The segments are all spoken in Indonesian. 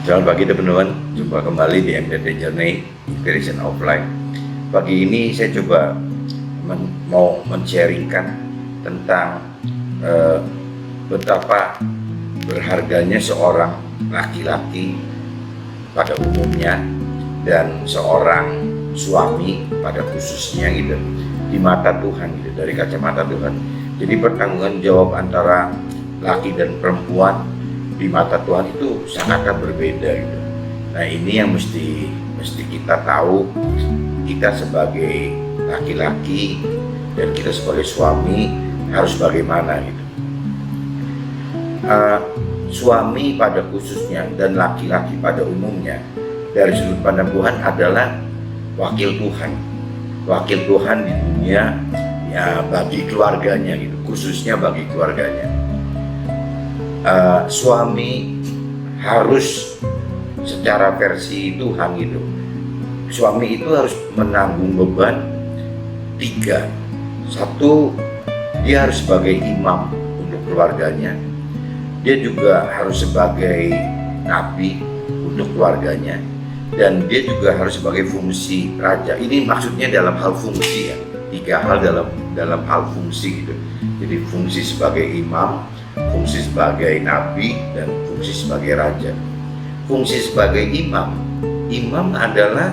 Selamat pagi teman-teman, jumpa kembali di MDT Journey Inspiration of Life. Pagi ini saya coba mau men-sharingkan tentang betapa berharganya seorang laki-laki pada umumnya dan seorang suami pada khususnya gitu di mata Tuhan gitu, dari kacamata Tuhan. Jadi pertanggungan jawab antara laki dan perempuan di mata Tuhan itu sangatlah berbeda gitu. Nah ini yang mesti kita tahu, kita sebagai laki-laki dan kita sebagai suami harus bagaimana gitu. Suami pada khususnya dan laki-laki pada umumnya dari sudut pandang Tuhan adalah wakil Tuhan di dunia ya, bagi keluarganya gitu, khususnya bagi keluarganya. Suami harus secara versi Tuhan gitu, suami itu harus menanggung beban 3. 1, dia harus sebagai imam untuk keluarganya, dia juga harus sebagai nabi untuk keluarganya, dan dia juga harus sebagai fungsi raja. Ini maksudnya dalam hal fungsi ya, 3 hal dalam hal fungsi gitu. Jadi fungsi sebagai imam, fungsi sebagai nabi, dan fungsi sebagai raja. Fungsi sebagai imam adalah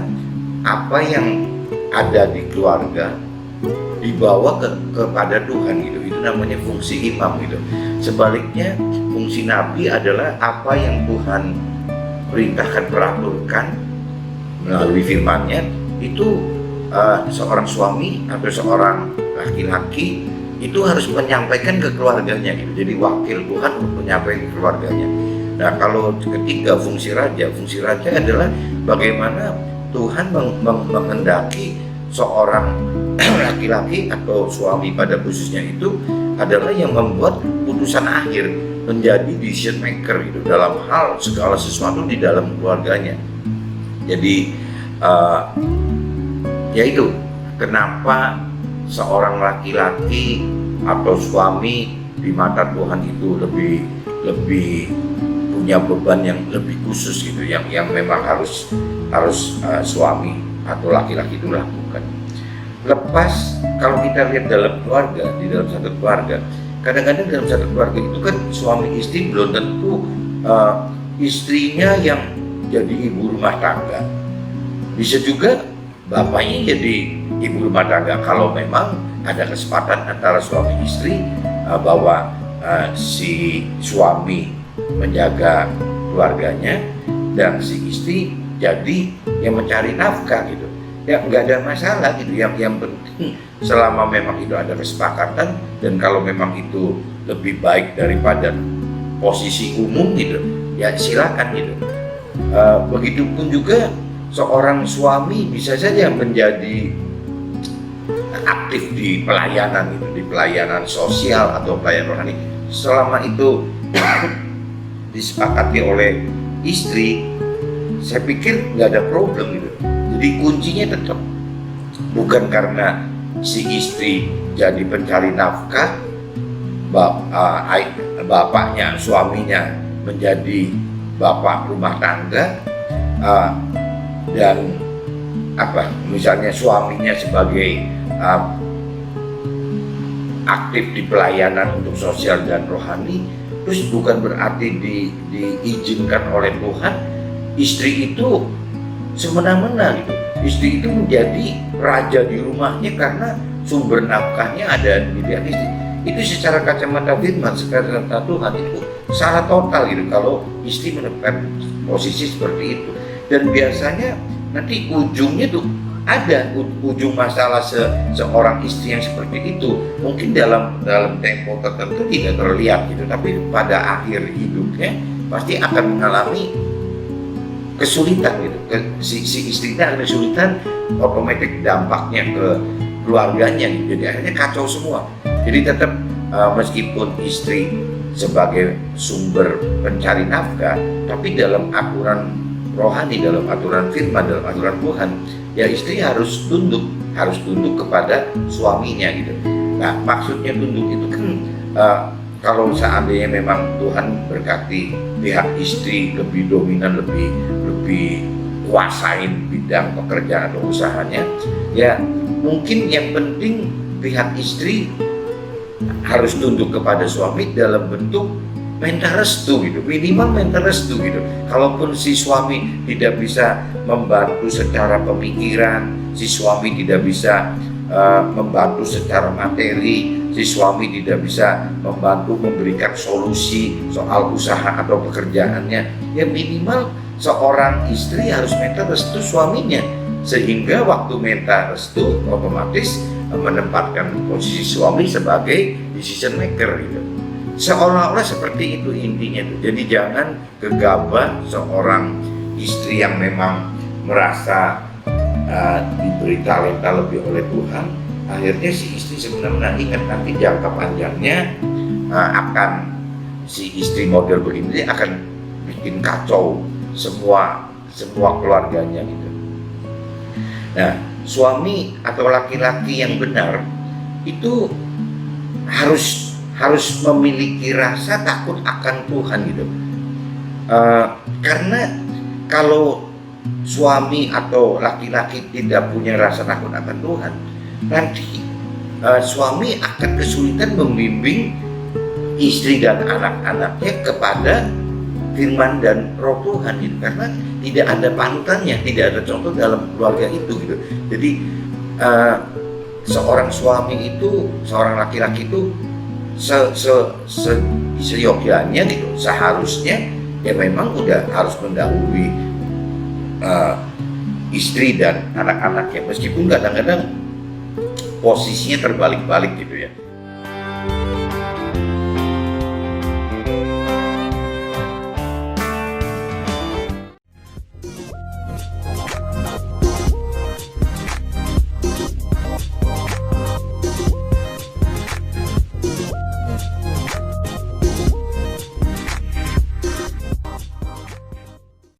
apa yang ada di keluarga dibawa kepada Tuhan gitu. Itu namanya fungsi imam gitu. Sebaliknya fungsi nabi adalah apa yang Tuhan perintahkan, peraturkan melalui firman-Nya. Itu seorang suami atau seorang laki-laki itu harus menyampaikan ke keluarganya gitu. Jadi wakil Tuhan untuk menyampaikan ke keluarganya. Nah kalau ketiga fungsi raja adalah bagaimana Tuhan menghendaki seorang laki-laki atau suami pada khususnya itu adalah yang membuat putusan akhir, menjadi decision maker gitu dalam hal segala sesuatu di dalam keluarganya. Jadi yaitu kenapa seorang laki-laki atau suami di mata Tuhan itu lebih punya beban yang lebih khusus gitu, yang memang harus suami atau laki-laki itu lakukan. Lepas kalau kita lihat dalam keluarga, di dalam satu keluarga, kadang-kadang dalam satu keluarga itu kan suami istri belum tentu istrinya yang jadi ibu rumah tangga, bisa juga bapaknya jadi ibu rumah tangga kalau memang ada kesempatan antara suami istri bahwa si suami menjaga keluarganya dan si istri jadi yang mencari nafkah gitu. Ya nggak ada masalah gitu. Yang penting selama memang itu ada kesepakatan dan kalau memang itu lebih baik daripada posisi umum gitu, ya silakan gitu. Begitupun juga seorang suami bisa saja menjadi aktif di pelayanan gitu, di pelayanan sosial atau pelayanan rohani selama itu disepakati oleh istri. Saya pikir nggak ada problem gitu. Jadi kuncinya tetap bukan karena si istri jadi pencari nafkah, bapaknya, suaminya menjadi bapak rumah tangga, dan misalnya suaminya sebagai aktif di pelayanan untuk sosial dan rohani, terus bukan berarti diizinkan oleh Tuhan istri itu semena-mena gitu. Istri itu menjadi raja di rumahnya karena sumber nafkahnya ada di pihak istri. Itu secara kacamata firman, secara kacamata Tuhan itu salah total gitu kalau istri menempatkan posisi seperti itu. Dan biasanya nanti ujungnya tuh ada ujung masalah seorang istri yang seperti itu mungkin dalam tempo tertentu tidak terlihat gitu, tapi pada akhir hidupnya pasti akan mengalami kesulitan gitu. Si istrinya ada kesulitan, otomatis dampaknya ke keluarganya gitu. Jadi akhirnya kacau semua. Jadi tetap meskipun istri sebagai sumber pencari nafkah, tapi dalam aturan rohani, dalam aturan firman, dalam aturan Tuhan, ya istri harus tunduk kepada suaminya gitu. Nah maksudnya tunduk itu kan kalau seandainya memang Tuhan berkati pihak istri lebih dominan, lebih kuasain bidang pekerjaan atau usahanya, ya mungkin yang penting pihak istri harus tunduk kepada suami dalam bentuk minta restu gitu, minimal minta restu gitu. Kalaupun si suami tidak bisa membantu secara pemikiran, si suami tidak bisa membantu secara materi, si suami tidak bisa membantu memberikan solusi soal usaha atau pekerjaannya, ya minimal seorang istri harus minta restu suaminya, sehingga waktu minta restu otomatis menempatkan posisi suami sebagai decision maker gitu. Seolah-olah seperti itu intinya tuh. Jadi jangan gegabah seorang istri yang memang merasa diberi talenta lebih oleh Tuhan. Akhirnya si istri sebenarnya ingat nanti jangka panjangnya akan si istri model begini akan bikin kacau semua keluarganya gitu. Nah, suami atau laki-laki yang benar itu harus memiliki rasa takut akan Tuhan gitu. Karena kalau suami atau laki-laki tidak punya rasa takut akan Tuhan, nanti suami akan kesulitan membimbing istri dan anak-anaknya kepada firman dan roh Tuhan gitu. Karena tidak ada panutannya, tidak ada contoh dalam keluarga itu gitu. Jadi seorang suami itu, seorang laki-laki itu seyogyanya gitu, seharusnya ya memang udah harus mendahului istri dan anak-anaknya, meskipun kadang-kadang posisinya terbalik-balik gitu ya.